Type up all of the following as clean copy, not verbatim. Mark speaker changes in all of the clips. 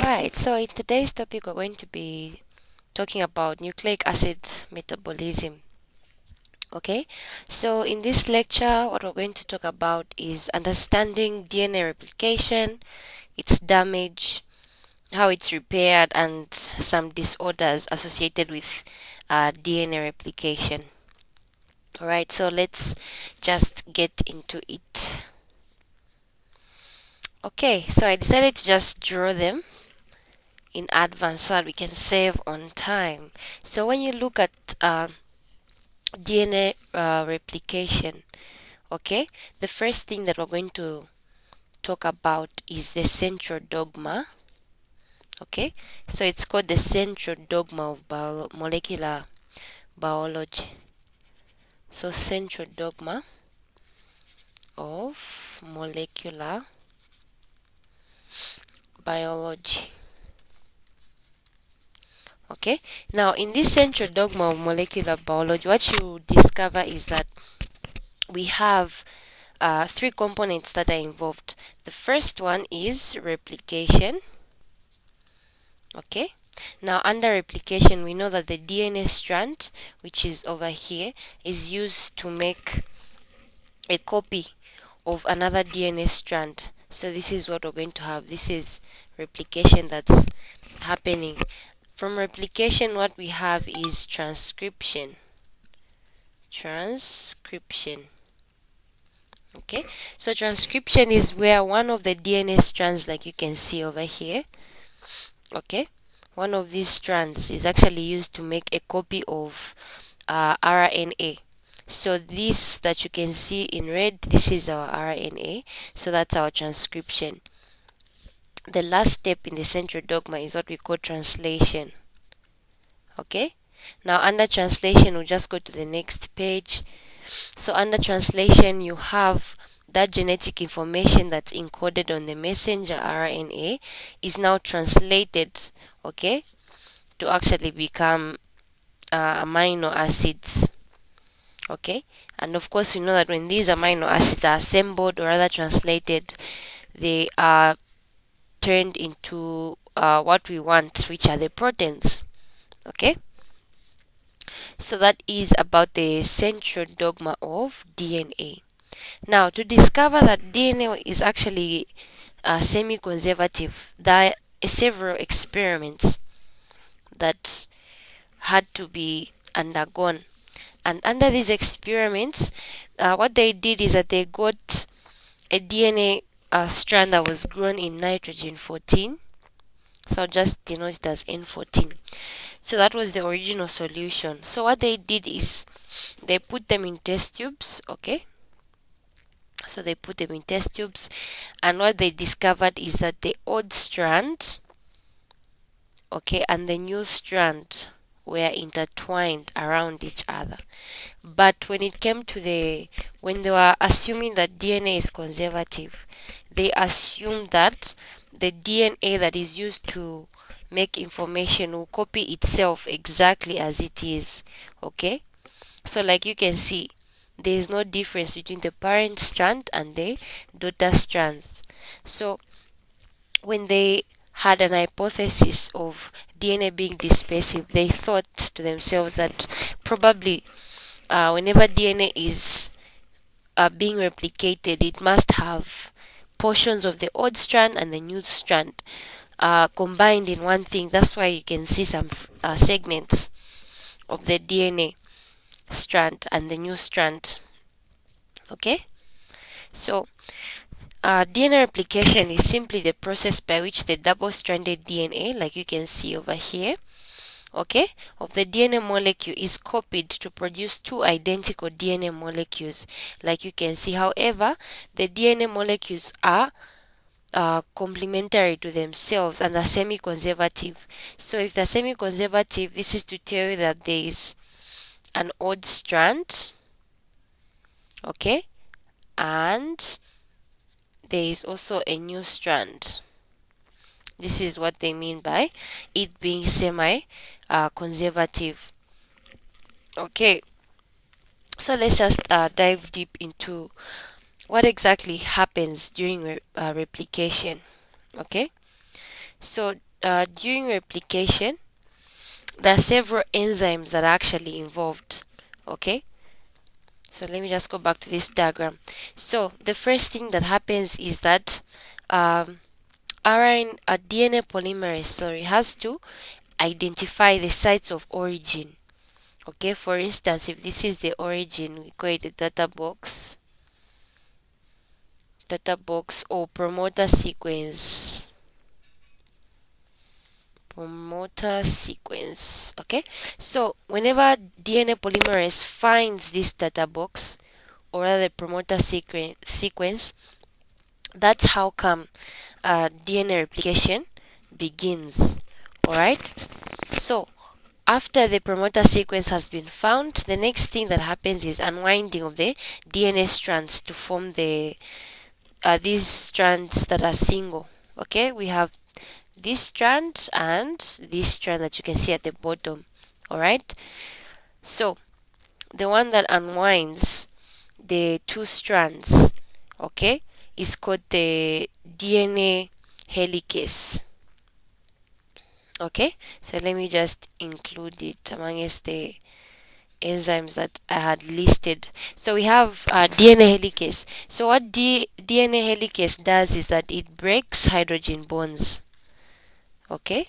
Speaker 1: Alright, so in today's topic, we're going to be talking about nucleic acid metabolism. Okay, so in this lecture, what we're going to talk about is understanding DNA replication, its damage, how it's repaired, and some disorders associated with DNA replication. Alright, so let's just get into it. Okay, so I decided to just draw them in advance so that we can save on time. So when you look at DNA replication, okay, the first thing that we're going to talk about is the central dogma. Okay, so it's called the central dogma of molecular biology. So central dogma of molecular biology. Okay, now in this central dogma of molecular biology, what you discover is that we have three components that are involved. The first one is replication. Okay, now under replication, we know that the DNA strand, which is over here, is used to make a copy of another DNA strand. So this is what we're going to have. This is replication that's happening. From replication, what we have is transcription. Okay, so transcription is where one of the DNA strands, like you can see over here, okay, one of these strands is actually used to make a copy of RNA. So this that you can see in red, this is our RNA, so that's our transcription. The last step in the central dogma is what we call translation. Okay, now under translation, we'll just go to the next page. So under translation, you have that genetic information that's encoded on the messenger RNA is now translated, okay, to actually become amino acids. Okay, and of course we know that when these amino acids are assembled or rather translated, they are turned into what we want, which are the proteins. Okay, so that is about the central dogma of DNA. Now, to discover that DNA is actually semi-conservative, there are several experiments that had to be undergone. And under these experiments, what they did is that they got a DNA strand that was grown in nitrogen 14. So just denote it as N14. So that was the original solution. So what they did is they put them in test tubes, okay? So they put them in test tubes, and what they discovered is that the old strand, okay, and the new strand were intertwined around each other. But when it came to when they were assuming that DNA is conservative, they assumed that the DNA that is used to make information will copy itself exactly as it is. Okay, so like you can see, there is no difference between the parent strand and the daughter strands. So when they had an hypothesis of DNA being dispersive, they thought to themselves that probably whenever DNA is being replicated, it must have portions of the old strand and the new strand combined in one thing. That's why you can see some segments of the DNA strand and the new strand. Okay, so DNA replication is simply the process by which the double-stranded DNA, like you can see over here, okay, of the DNA molecule is copied to produce two identical DNA molecules, like you can see. However, the DNA molecules are complementary to themselves and are semi-conservative. So if they're semi-conservative, this is to tell you that there is an odd strand, okay, and there is also a new strand. This is what they mean by it being semi-conservative. Okay, so let's just dive deep into what exactly happens during replication. Okay, so during replication, there are several enzymes that are actually involved. Okay, so let me just go back to this diagram. So the first thing that happens is that DNA polymerase, has to identify the sites of origin. Okay, for instance, if this is the origin, we call it the data box or promoter sequence. Okay, so whenever DNA polymerase finds this data box, or rather the promoter sequence, that's how come DNA replication begins. Alright, so after the promoter sequence has been found, the next thing that happens is unwinding of the DNA strands to form these strands that are single. Okay, we have this strand and this strand that you can see at the bottom. Alright, so the one that unwinds the two strands, okay, is called the DNA helicase. Okay, so let me just include it amongst the enzymes that I had listed. So we have DNA helicase. So what DNA helicase does is that it breaks hydrogen bonds. Okay,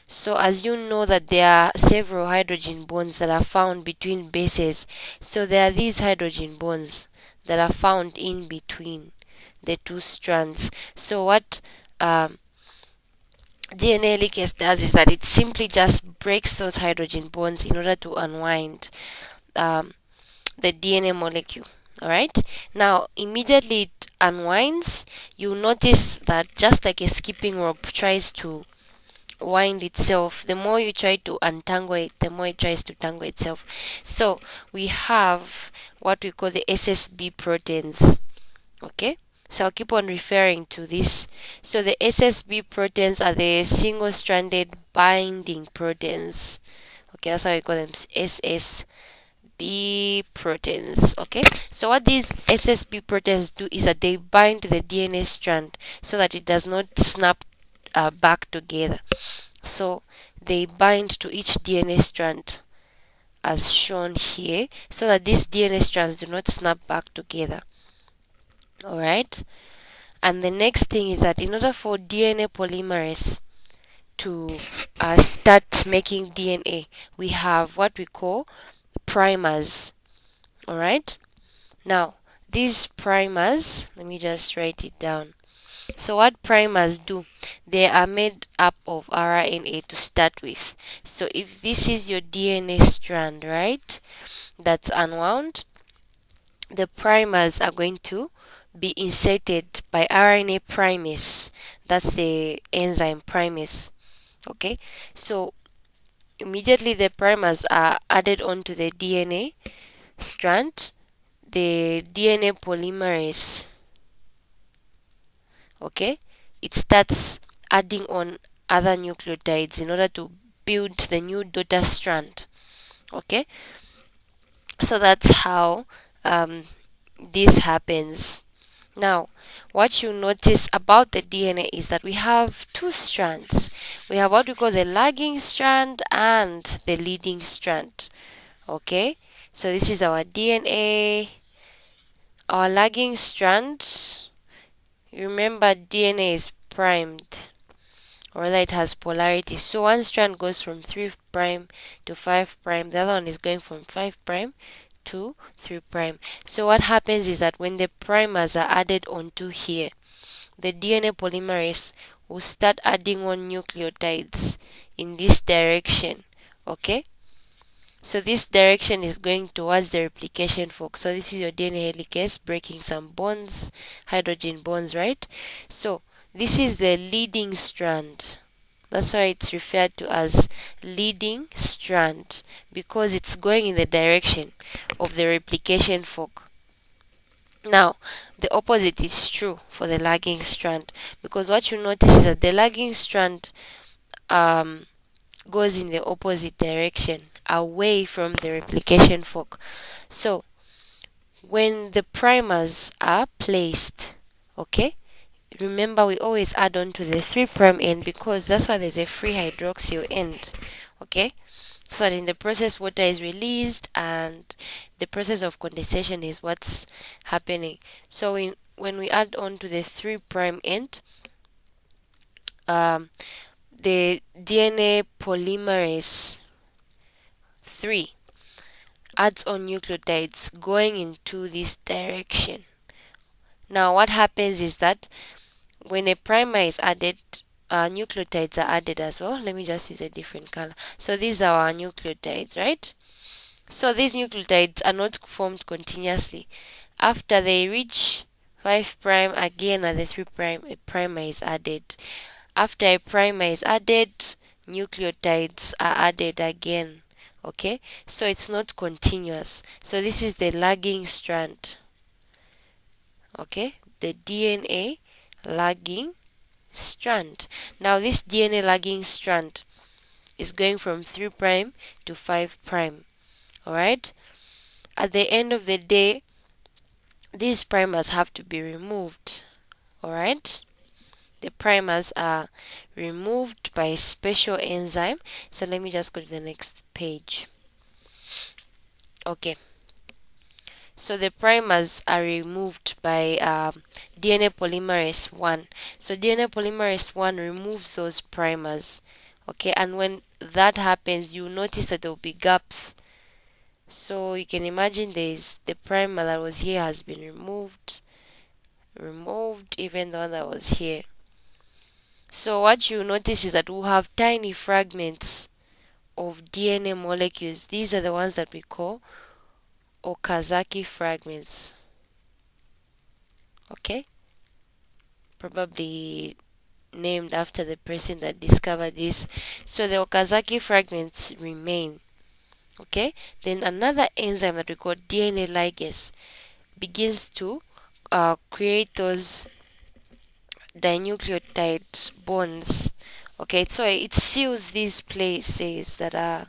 Speaker 1: so as you know that there are several hydrogen bonds that are found between bases, so there are these hydrogen bonds that are found in between the two strands. So what DNA helicase does is that it simply just breaks those hydrogen bonds in order to unwind the DNA molecule. Alright, now immediately it unwinds, you notice that just like a skipping rope tries to wind itself, the more you try to untangle it, the more it tries to tangle itself. So we have what we call the SSB proteins. Okay, so I'll keep on referring to this. So the SSB proteins are the single-stranded binding proteins. Okay, that's how we call them, SSB proteins. Okay, so what these SSB proteins do is that they bind to the DNA strand so that it does not snap back together. So they bind to each DNA strand as shown here so that these DNA strands do not snap back together. Alright, and the next thing is that in order for DNA polymerase to start making DNA, we have what we call primers. Alright, now these primers, let me just write it down. So what primers do, they are made up of RNA to start with. So if this is your DNA strand, right, that's unwound, the primers are going to be inserted by RNA primase. That's the enzyme primase. Okay, so immediately the primers are added onto the DNA strand, the DNA polymerase, okay, it starts adding on other nucleotides in order to build the new daughter strand. Okay, so that's how this happens. Now what you notice about the DNA is that we have two strands. We have what we call the lagging strand and the leading strand. Okay, so this is our DNA. Our lagging strand, remember DNA is primed, or rather it has polarity, so one strand goes from 3' to 5', the other one is going from 5' to 3'. So what happens is that when the primers are added onto here, the DNA polymerase will start adding on nucleotides in this direction. Okay, so this direction is going towards the replication fork. So this is your DNA helicase breaking some bonds, hydrogen bonds, right? So this is the leading strand. That's why it's referred to as leading strand, because it's going in the direction of the replication fork. Now, the opposite is true for the lagging strand, because what you notice is that the lagging strand goes in the opposite direction, away from the replication fork. So, when the primers are placed, okay, remember we always add on to the 3' end because that's why there's a free hydroxyl end. Okay, so that in the process water is released and the process of condensation is what's happening. So when we add on to the 3' end, the DNA polymerase 3 adds on nucleotides going into this direction. Now what happens is that when a primer is added, nucleotides are added as well. Let me just use a different color. So these are our nucleotides, right? So these nucleotides are not formed continuously. After they reach 5' again at the 3' a primer is added. After a primer is added, nucleotides are added again. Okay, so it's not continuous. So this is the lagging strand. Okay, the DNA lagging strand. Now this DNA lagging strand is going from 3' to 5'. Alright, at the end of the day, these primers have to be removed. Alright, the primers are removed by a special enzyme. So let me just go to the next page. Okay, so the primers are removed by DNA polymerase 1. So DNA polymerase 1 removes those primers. Okay, and when that happens, you notice that there will be gaps. So you can imagine there's the primer that was here has been removed, even the one that was here. So what you notice is that we'll have tiny fragments of DNA molecules. These are the ones that we call Okazaki fragments. Okay, probably named after the person that discovered this. So the Okazaki fragments remain. Okay, then another enzyme that we call DNA ligase begins to create those dinucleotide bonds. Okay, so it seals these places that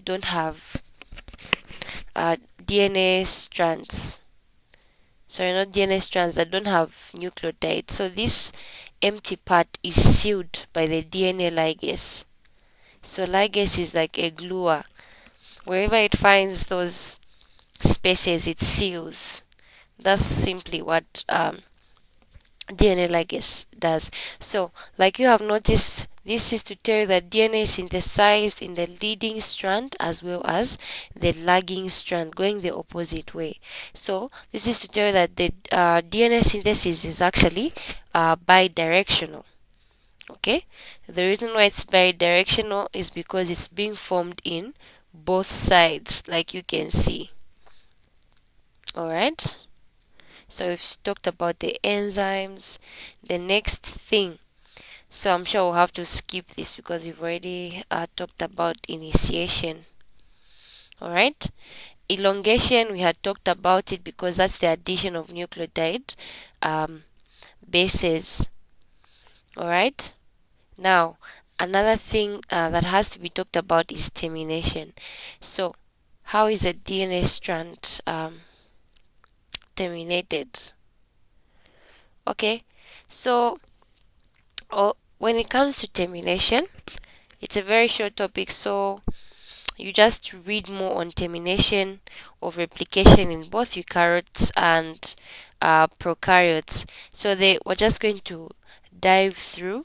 Speaker 1: don't have DNA strands. Sorry, not DNA strands, that don't have nucleotides. So this empty part is sealed by the DNA ligase. So ligase is like a gluer. Wherever it finds those spaces, it seals. That's simply what DNA ligase does. So, like you have noticed, this is to tell you that DNA is synthesized in the leading strand as well as the lagging strand, going the opposite way. So, this is to tell you that the DNA synthesis is actually bidirectional. Okay, the reason why it's bidirectional is because it's being formed in both sides, like you can see. Alright, so we've talked about the enzymes. The next thing, so I'm sure we'll have to skip this because we've already talked about initiation. Alright, elongation, we had talked about it because that's the addition of nucleotide bases. Alright, now another thing that has to be talked about is termination. So how is a DNA strand terminated? Okay, so when it comes to termination, it's a very short topic, so you just read more on termination of replication in both eukaryotes and prokaryotes. So we're just going to dive through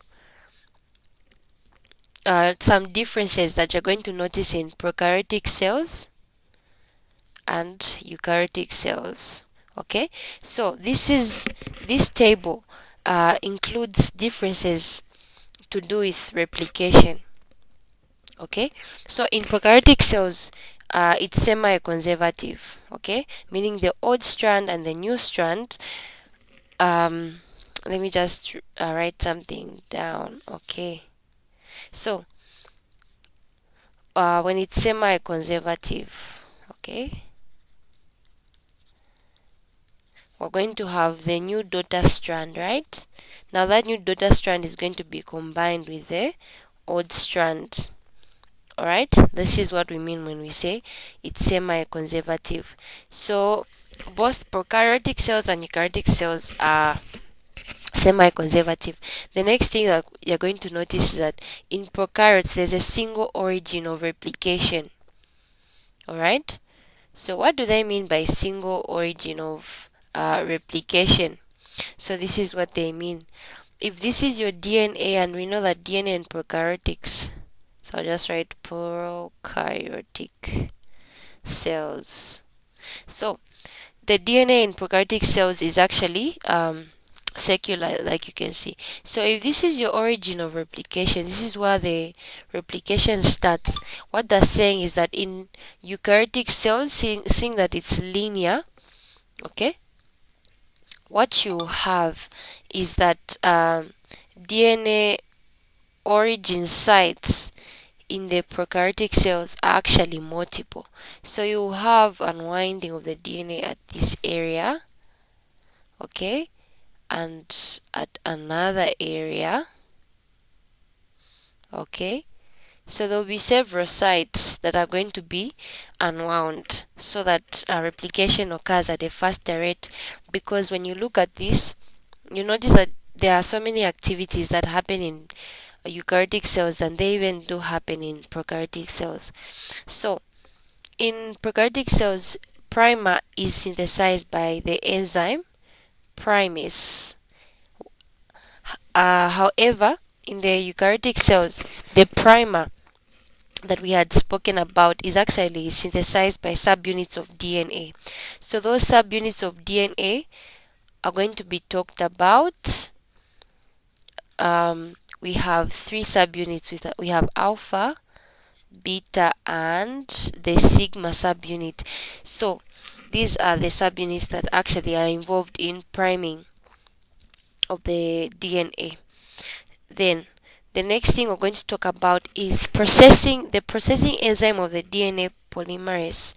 Speaker 1: some differences that you're going to notice in prokaryotic cells and eukaryotic cells. Okay, so this table includes differences to do with replication. Okay, so in prokaryotic cells, it's semi-conservative. Okay, meaning the old strand and the new strand. Let me just write something down. Okay, so when it's semi-conservative, okay, we're going to have the new daughter strand, right? Now that new daughter strand is going to be combined with the old strand. Alright, this is what we mean when we say it's semi-conservative. So both prokaryotic cells and eukaryotic cells are semi-conservative. The next thing that you're going to notice is that in prokaryotes there's a single origin of replication. All right, so what do they mean by single origin of replication? So this is what they mean. If this is your DNA, and we know that DNA and prokaryotics, so I'll just write prokaryotic cells. So the DNA in prokaryotic cells is actually circular, like you can see. So if this is your origin of replication, this is where the replication starts. What that's saying is that in eukaryotic cells, seeing that it's linear, okay, what you have is that DNA origin sites in the prokaryotic cells are actually multiple. So you have unwinding of the DNA at this area, okay, and at another area, okay. So there will be several sites that are going to be unwound so that replication occurs at a faster rate, because when you look at this, you notice that there are so many activities that happen in eukaryotic cells than they even do happen in prokaryotic cells. So in prokaryotic cells, primer is synthesized by the enzyme pyrimidine. However, in the eukaryotic cells, the primer that we had spoken about is actually synthesized by subunits of DNA. So those subunits of DNA are going to be talked about. We have three subunits. We have alpha, beta, and the sigma subunit. So these are the subunits that actually are involved in priming of the DNA. Then the next thing we're going to talk about is processing. The processing enzyme of the DNA polymerase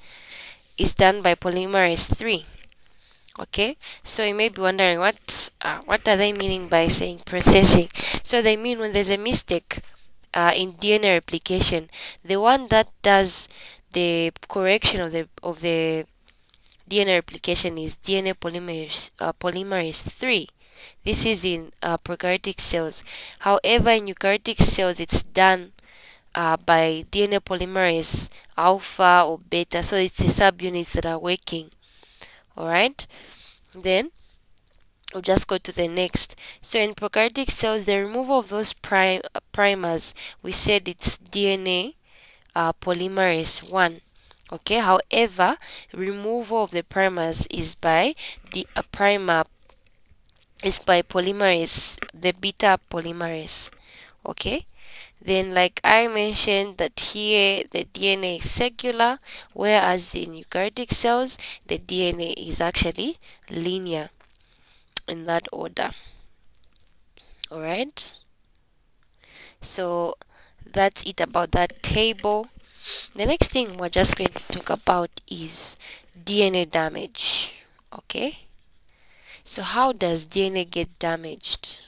Speaker 1: is done by polymerase 3. Okay, so you may be wondering what are they meaning by saying processing. So they mean when there's a mistake in DNA replication, the one that does the correction of the DNA replication is DNA polymerase 3. This is in prokaryotic cells. However, in eukaryotic cells, it's done by DNA polymerase alpha or beta. So it's the subunits that are working. Alright, then we'll just go to the next. So in prokaryotic cells, the removal of those primers, we said it's DNA polymerase 1. Okay, however, removal of the primers is by the polymerase, the beta polymerase. Okay, then like I mentioned that here the DNA is circular, whereas in eukaryotic cells the DNA is actually linear, in that order. Alright, so that's it about that table. The next thing we're just going to talk about is DNA damage. Okay, so how does DNA get damaged?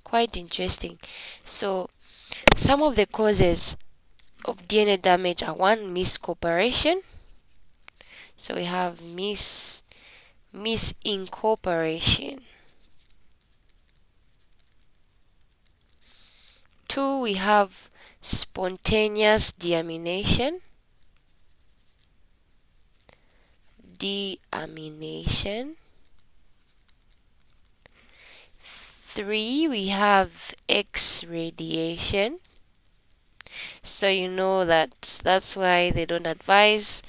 Speaker 1: Quite interesting. So some of the causes of DNA damage are: one, misincorporation. So we have misincorporation. Two, we have spontaneous deamination. Three, we have X radiation. So you know that's why they don't advise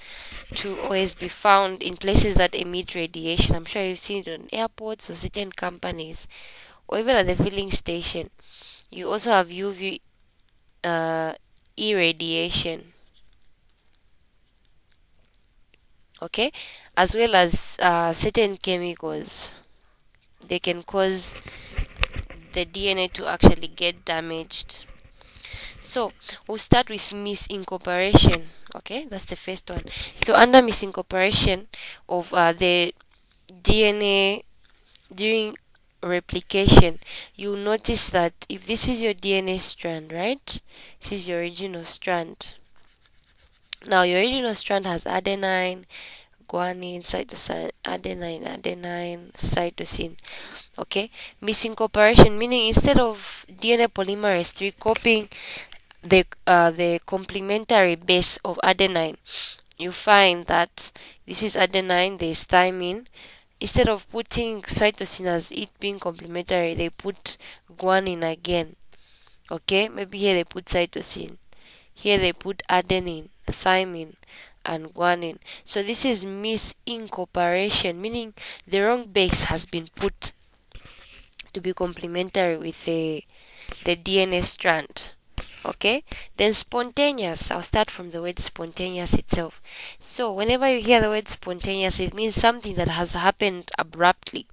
Speaker 1: to always be found in places that emit radiation. I'm sure you've seen it on airports or certain companies, or even at the filling station. You also have UV irradiation, okay, as well as certain chemicals. They can cause the DNA to actually get damaged. So we'll start with misincorporation. Okay, that's the first one. So under misincorporation of the DNA during replication, you'll notice that if this is your DNA strand, right, this is your original strand. Now your original strand has adenine, guanine, cytosine, adenine, cytosine. Okay, missing cooperation, meaning instead of DNA polymerase 3 copying the complementary base of adenine, you find that this is adenine, there's thymine. Instead of putting cytosine as it being complementary, they put guanine again. Okay, maybe here they put cytosine, here they put adenine, thymine, and guanine. So this is misincorporation, meaning the wrong base has been put to be complementary with the DNA strand. Okay, then spontaneous. I'll start from the word spontaneous itself. So whenever you hear the word spontaneous, it means something that has happened abruptly.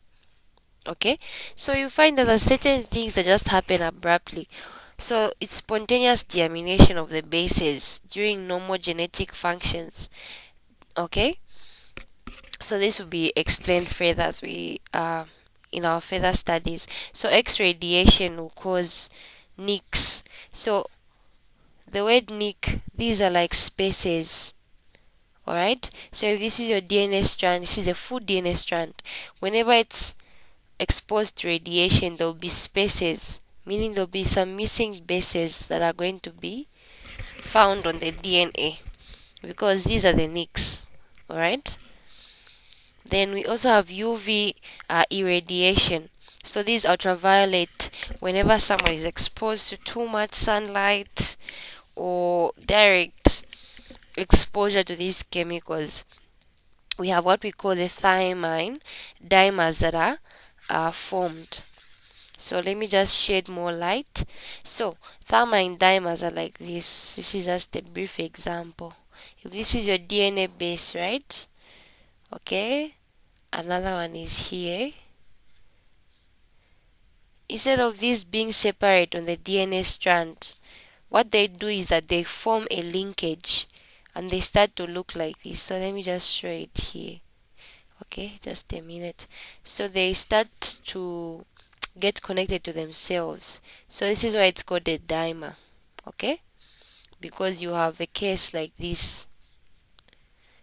Speaker 1: Okay, so you find that there are certain things that just happen abruptly. So it's spontaneous deamination of the bases during normal genetic functions. Okay, so this will be explained further as we in our further studies. So X radiation will cause nicks. So the word nick, these are like spaces. Alright, so if this is your DNA strand, this is a full DNA strand. Whenever it's exposed to radiation, there will be spaces, meaning there will be some missing bases that are going to be found on the DNA, because these are the nicks. Alright, then we also have UV irradiation. So these ultraviolet, whenever someone is exposed to too much sunlight or direct exposure to these chemicals, we have what we call the thymine dimers that are formed. So let me just shed more light. So thymine dimers are like this. This is just a brief example. If this is your DNA base, right? Okay, another one is here. Instead of these being separate on the DNA strand, what they do is that they form a linkage and they start to look like this. So let me just show it here. Okay, just a minute. So they start to get connected to themselves. So this is why it's called a dimer. Okay, because you have a case like this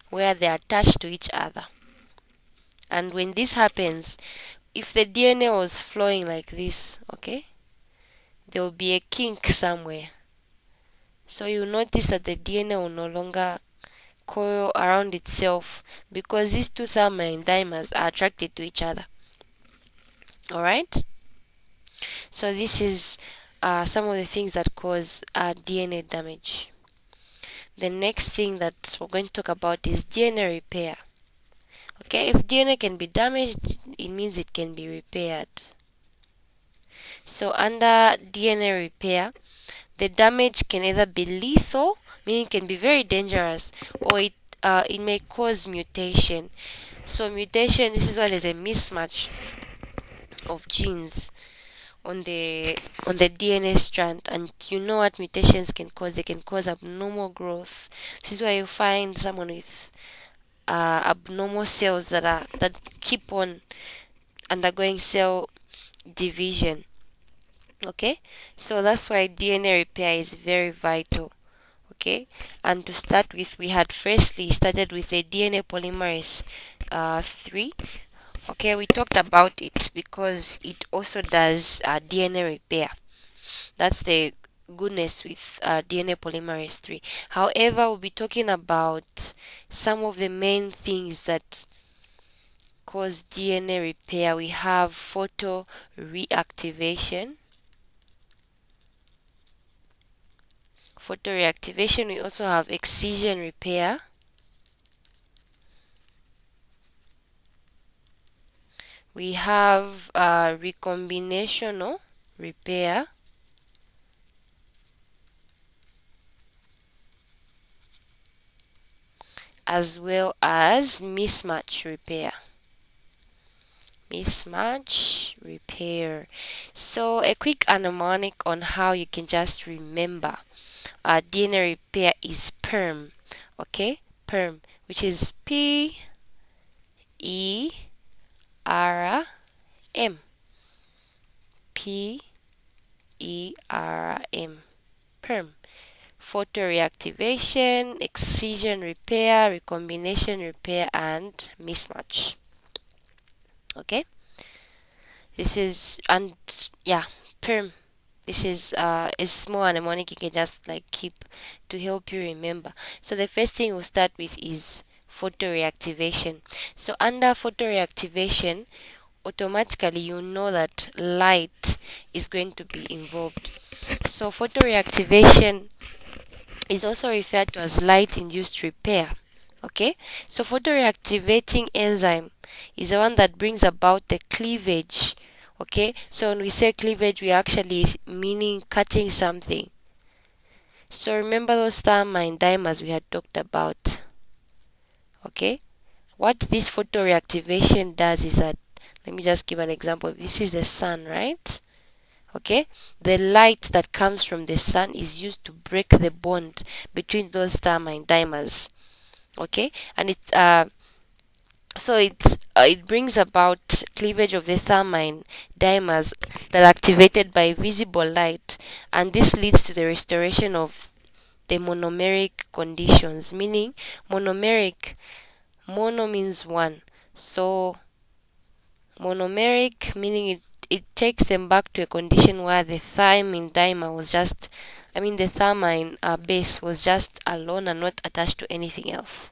Speaker 1: where they are attached to each other. And when this happens, if the DNA was flowing like this, okay, there will be a kink somewhere. So you notice that the DNA will no longer coil around itself because these two thymine dimers are attracted to each other. Alright, so this is some of the things that cause DNA damage. The next thing that we're going to talk about is DNA repair. Okay, if DNA can be damaged, it means it can be repaired. So under DNA repair, the damage can either be lethal, meaning it can be very dangerous, or it may cause mutation. So mutation, this is why there's a mismatch of genes on the DNA strand, and you know what mutations can cause. They can cause abnormal growth. This is why you find someone with abnormal cells that keep on undergoing cell division. Okay, so that's why DNA repair is very vital. Okay, and to start with, we had firstly started with the DNA polymerase 3. Okay, we talked about it because it also does DNA repair. That's the goodness with DNA polymerase 3. However, we'll be talking about some of the main things that cause DNA repair. We have photo reactivation. We also have excision repair. We have recombinational repair. As well as mismatch repair. So a quick mnemonic on how you can just remember DNA repair is PERM. Okay, PERM, which is PERM. PERM. PERM. photoreactivation, excision repair, recombination repair, and mismatch. Okay, this is, and yeah, perm. This is a small mnemonic you can just like keep to help you remember. So the first thing we'll start with is photoreactivation. So under photoreactivation, automatically you know that light is going to be involved. So photoreactivation is also referred to as light induced repair. Okay, so photoreactivating enzyme is the one that brings about the cleavage. Okay, so when we say cleavage, we actually meaning cutting something. So remember those thymine dimers we had talked about. Okay, what this photoreactivation does is that, let me just give an example. This is the sun, right? Okay, the light that comes from the sun is used to break the bond between those thymine dimers. Okay, and it brings about cleavage of the thymine dimers that are activated by visible light, and this leads to the restoration of the monomeric conditions, meaning monomeric, mono means one, so monomeric meaning it takes them back to a condition where the thymine dimer was just, the thymine base was just alone and not attached to anything else.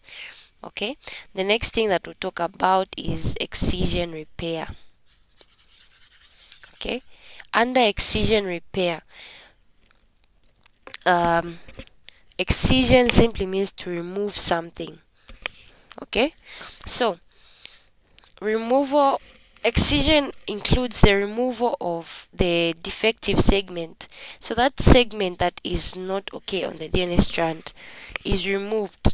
Speaker 1: Okay, the next thing that we'll talk about is excision repair. Okay, under excision repair, excision simply means to remove something. Okay, so excision includes the removal of the defective segment. So that segment that is not okay on the DNA strand is removed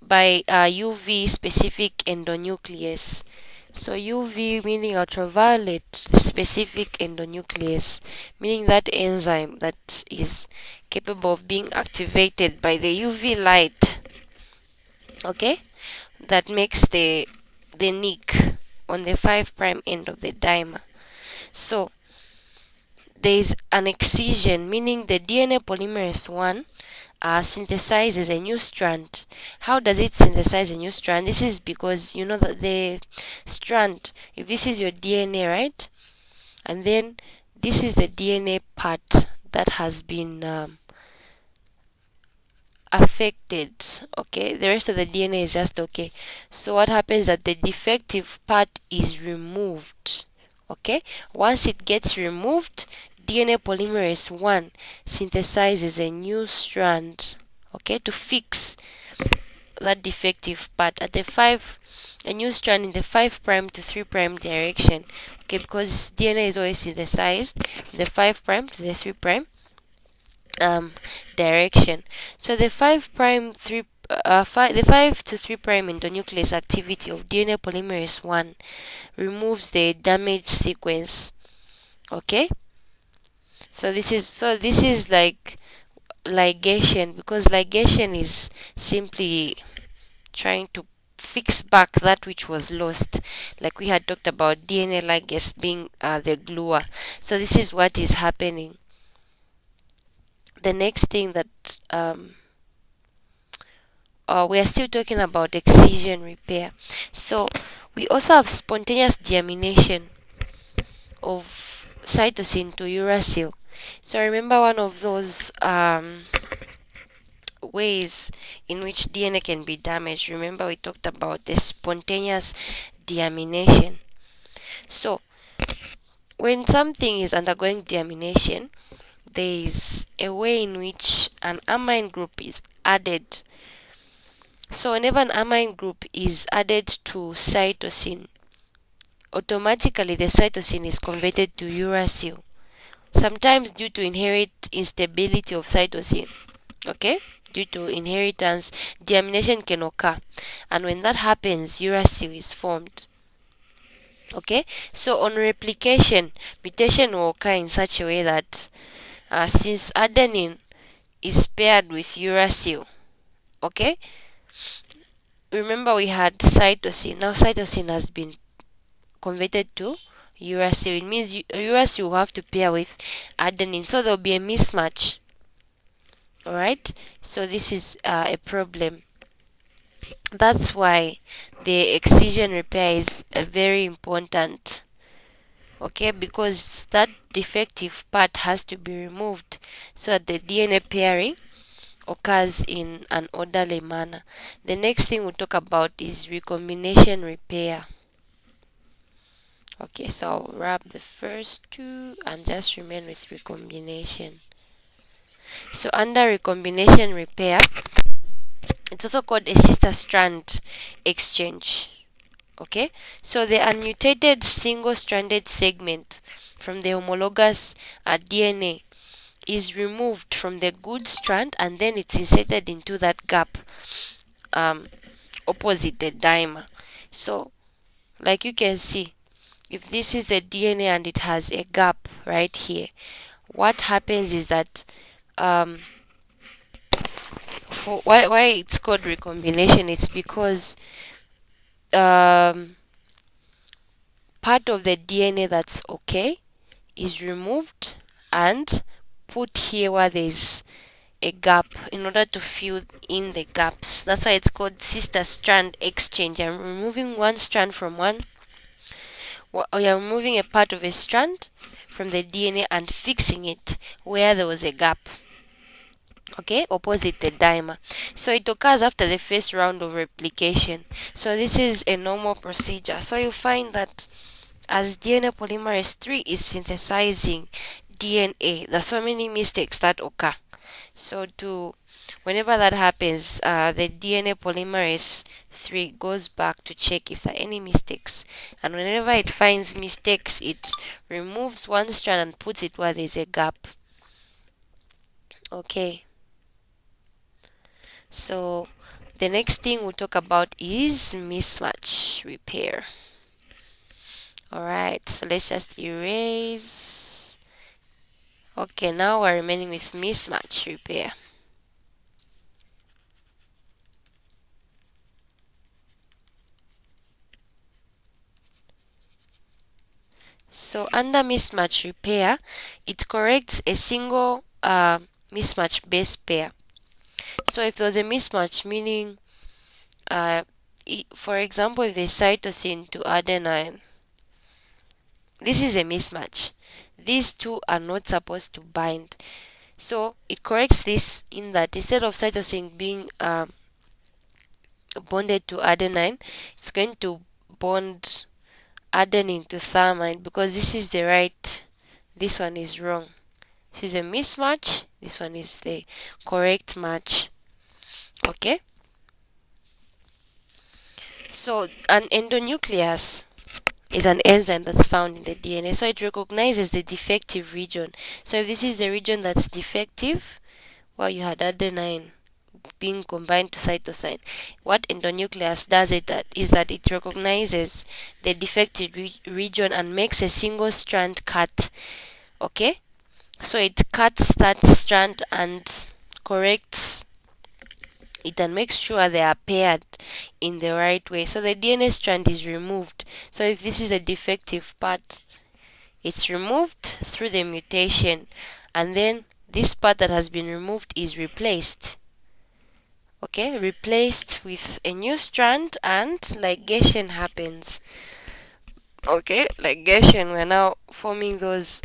Speaker 1: by UV specific endonuclease. So UV meaning ultraviolet specific endonuclease, meaning that enzyme that is capable of being activated by the UV light. Okay, that makes the nick on the 5' end of the dimer. So there is an excision, meaning the DNA polymerase 1 synthesizes a new strand. How does it synthesize a new strand? This is because you know that the strand, if this is your DNA, right, and then this is the DNA part that has been affected. Okay, the rest of the DNA is just okay. So what happens is that the defective part is removed. Okay, once it gets removed, DNA polymerase 1 synthesizes a new strand, okay, to fix that defective part at a new strand in the 5' to 3' direction. Okay, because DNA is always synthesized in the 5' to the 3' direction. So the 5 to 3' endonuclease activity of DNA polymerase 1 removes the damaged sequence. Okay, so this is like ligation, because ligation is simply trying to fix back that which was lost, like we had talked about DNA ligase being the gluer. So this is what is happening. The next thing that we are still talking about excision repair. So we also have spontaneous deamination of cytosine to uracil. So remember one of those ways in which DNA can be damaged. Remember we talked about the spontaneous deamination. So when something is undergoing deamination, there is a way in which an amine group is added. So whenever an amine group is added to cytosine, automatically the cytosine is converted to uracil, sometimes due to inherent instability of cytosine. Okay, due to inheritance, deamination can occur, and when that happens, uracil is formed. Okay, so on replication, mutation will occur in such a way that since adenine is paired with uracil, okay, remember we had cytosine. Now cytosine has been converted to uracil. It means uracil will have to pair with adenine, so there will be a mismatch. Alright, so this is a problem. That's why the excision repair is very important. Okay, because that defective part has to be removed so that the DNA pairing occurs in an orderly manner. The next thing we'll talk about is recombination repair. Okay, so I'll wrap the first two and just remain with recombination. So under recombination repair, it's also called a sister strand exchange. Okay, so the unmutated single stranded segment from the homologous DNA is removed from the good strand and then it's inserted into that gap opposite the dimer. So like you can see, if this is the DNA and it has a gap right here, what happens is that for why it's called recombination, it's because part of the DNA that's okay is removed and put here where there's a gap in order to fill in the gaps. That's why it's called sister strand exchange. I'm removing one strand from one, or you're removing a part of a strand from the DNA and fixing it where there was a gap. Okay, opposite the dimer. So it occurs after the first round of replication. So this is a normal procedure. So you find that as DNA polymerase 3 is synthesizing DNA, there's so many mistakes that occur. So whenever that happens, the DNA polymerase 3 goes back to check if there are any mistakes, and whenever it finds mistakes, it removes one strand and puts it where there's a gap. Okay, so the next thing we'll talk about is mismatch repair. Alright, so let's just erase. Okay, now we're remaining with mismatch repair. So under mismatch repair, it corrects a single mismatch base pair. So if there's a mismatch, meaning for example, if there's cytosine to adenine, this is a mismatch. These two are not supposed to bind. So it corrects this in that instead of cytosine being bonded to adenine, it's going to bond adenine to thymine, because this is the right, this one is wrong. This is a mismatch, this one is the correct match. Okay, so an endonuclease is an enzyme that's found in the DNA, so it recognizes the defective region. So if this is the region that's defective, well, you had adenine being combined to cytosine, what endonuclease does is that it recognizes the defective region and makes a single strand cut. Okay, so it cuts that strand and corrects it and makes sure they are paired in the right way. So the DNA strand is removed. So if this is a defective part, it's removed through the mutation, and then this part that has been removed is replaced. Okay, replaced with a new strand, and ligation happens. Okay, ligation, we're now forming those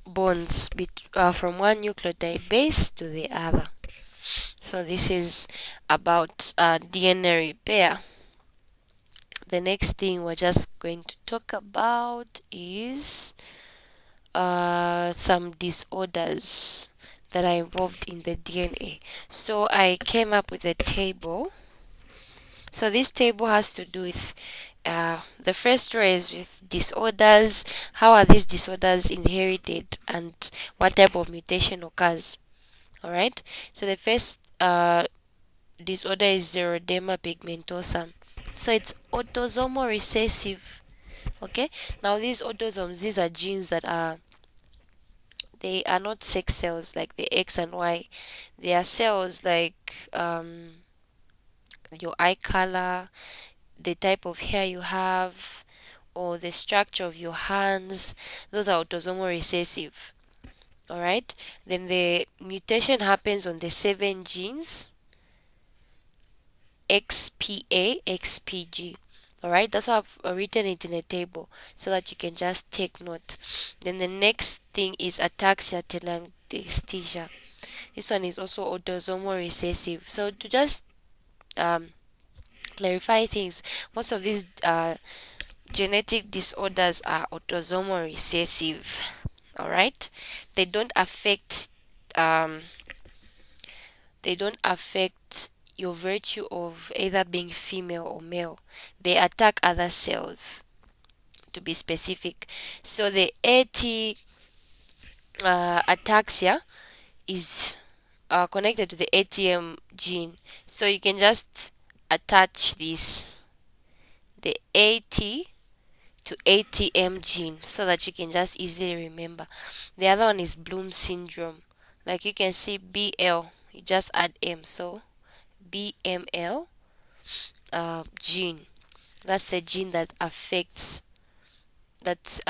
Speaker 1: bonds from one nucleotide base to the other. So this is about DNA repair. The next thing we're just going to talk about is some disorders that are involved in the DNA. So I came up with a table. So this table has to do with the first row is with disorders. How are these disorders inherited and what type of mutation occurs? Alright, so the first disorder is xeroderma pigmentosum. So it's autosomal recessive. Okay, now these autosomes, these are genes that they are not sex cells like the X and Y. They are cells like your eye color, the type of hair you have, or the structure of your hands. Those are autosomal recessive. Alright, then the mutation happens on the 7 genes XPA, XPG. Alright, that's why I've written it in a table so that you can just take note. Then the next thing is ataxia telangiectasia. This one is also autosomal recessive. So to just clarify things, most of these genetic disorders are autosomal recessive. Alright, they don't affect um, they don't affect your virtue of either being female or male. They attack other cells, to be specific. So the AT ataxia is connected to the ATM gene. So you can just attach this, the AT to ATM gene, so that you can just easily remember. The other one is Bloom syndrome. Like you can see BL, you just add M, so BML gene. That's the gene that affects that's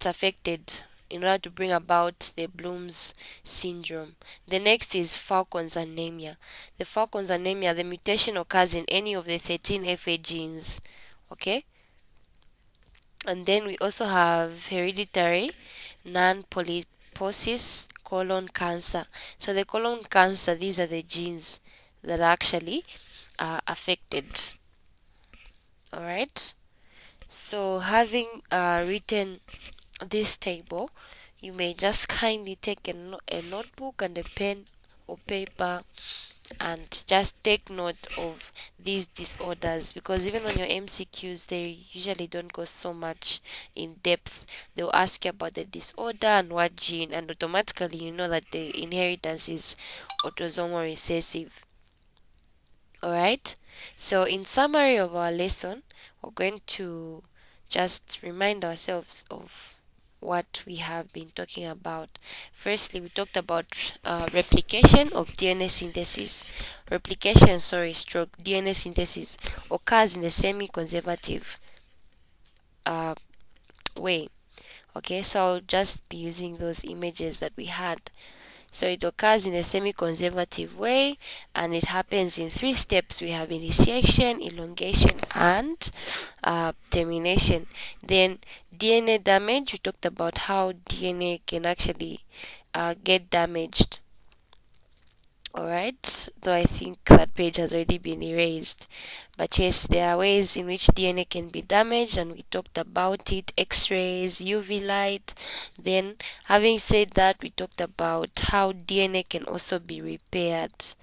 Speaker 1: affected in order to bring about the Bloom's syndrome. The next is Falcon's anemia. The Falcon's anemia, the mutation occurs in any of the 13 FA genes. Okay? And then we also have hereditary non-polyposis colon cancer. So the colon cancer, these are the genes that are actually affected. Alright? So having written this table, you may just kindly take a notebook and a pen or paper and just take note of these disorders, because even on your MCQs they usually don't go so much in depth. They'll ask you about the disorder and what gene, and automatically you know that the inheritance is autosomal recessive. Alright, so in summary of our lesson, we're going to just remind ourselves of what we have been talking about. Firstly, we talked about replication of DNA synthesis. Stroke DNA synthesis occurs in the semi-conservative way. Okay, so I'll just be using those images that we had. So it occurs in a semi-conservative way, and it happens in 3 steps. We have initiation, elongation, and termination. Then DNA damage, we talked about how DNA can actually get damaged. Alright, though I think that page has already been erased. But yes, there are ways in which DNA can be damaged, and we talked about it: X-rays, UV light. Then, having said that, we talked about how DNA can also be repaired.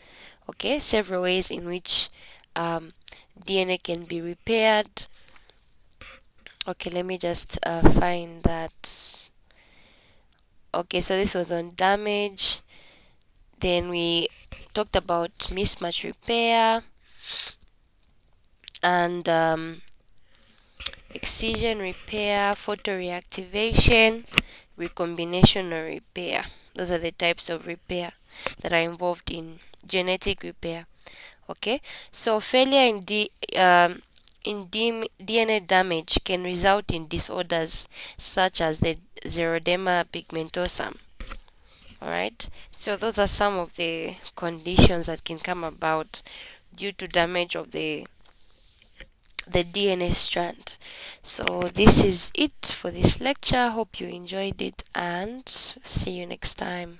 Speaker 1: Okay, several ways in which DNA can be repaired. Okay, let me just find that. Okay, so this was on damage. Then we talked about mismatch repair and excision repair, photoreactivation, recombinational repair. Those are the types of repair that are involved in genetic repair. Okay, so failure in DNA damage can result in disorders such as the xeroderma pigmentosum. Alright, so those are some of the conditions that can come about due to damage of the DNA strand. So this is it for this lecture. Hope you enjoyed it, and see you next time.